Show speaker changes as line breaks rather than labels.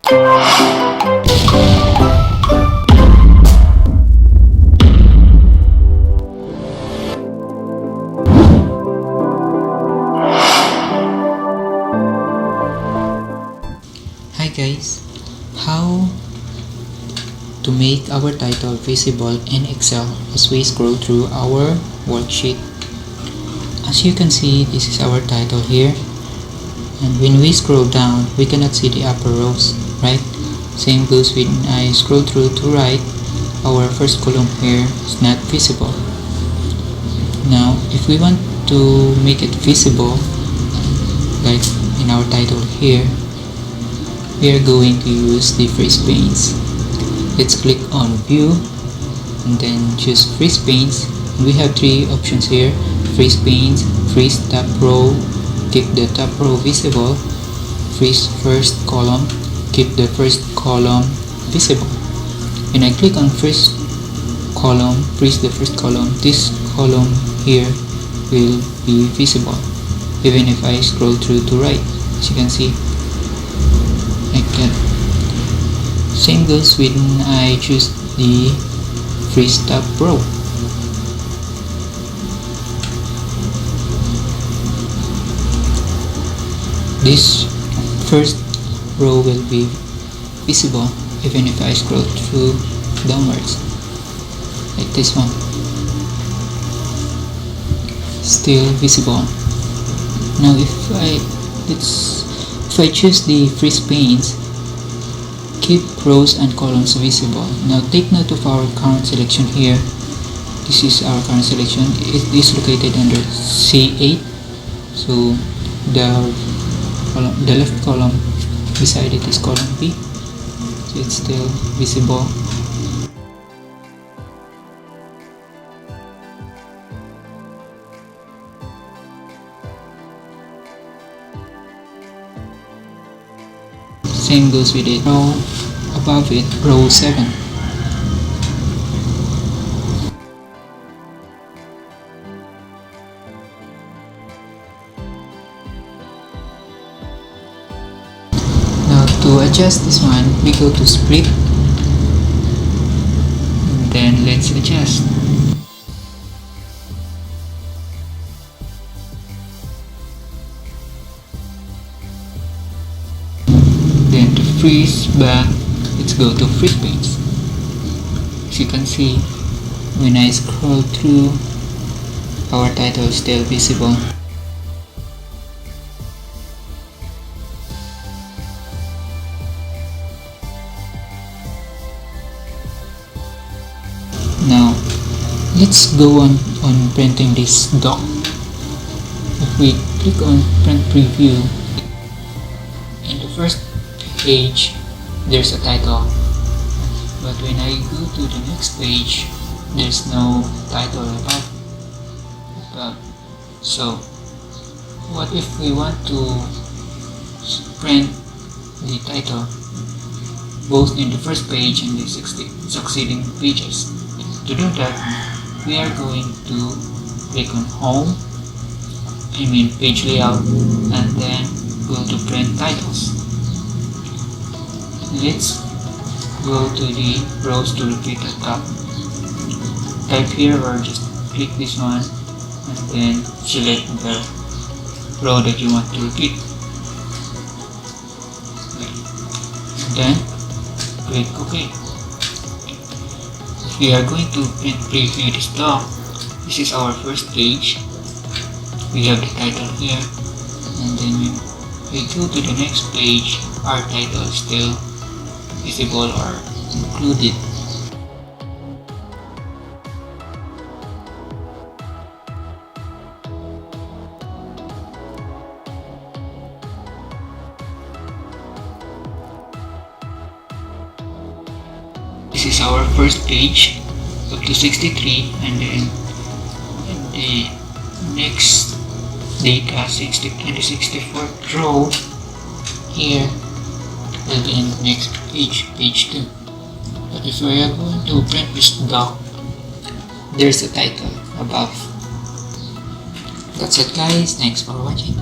Hi guys, how to make our title visible in Excel as we scroll through our worksheet. As you can see, this is our title here, and when we scroll down we cannot see the upper rows, right? Same goes when I scroll through to right, our first column here is not visible. Now if we want to make it visible, like in our title here, we are going to use the freeze panes. Let's click on view and then choose freeze panes. We have three options here: freeze panes, freeze top row, keep the top row visible, freeze first column, keep the first column visible. When I click on first column, freeze the first column, this column here will be visible even if I scroll through to right, as you can see, like that. Same goes when I choose the freeze top row. This first row will be visible even if I scroll through downwards, like this one, still visible. Now if I choose the freeze panes, keep rows and columns visible. Now take note of our current selection here. This is our current selection. It is located under C8, so the left column beside it is column B, so it's still visible. Same goes with it. Row above it, row 7. Now to adjust this one, we go to split and then let's adjust. Then to freeze back, let's go to freeze panes. As you can see, when I scroll through, our title is still visible. Now let's go on printing this doc. If we click on print preview, in the first page there's a title, but when I go to the next page there's no title above. So what if we want to print the title both in the first page and the succeeding pages? To do that, we are going to click on home, page layout, and then go to print titles. Let's go to the rows to repeat at top. Type here or just click this one and then select the row that you want to repeat. Then click OK. We are going to print preview this doc. This is our first page. We have the title here, and then when we go to the next page, our title is still visible or included. This is our first page up to 63, and then in the next data 60 and the 64th row here will be in the next page, page 2. But if we are going to print this doc, there's a title above. That's it guys, thanks for watching.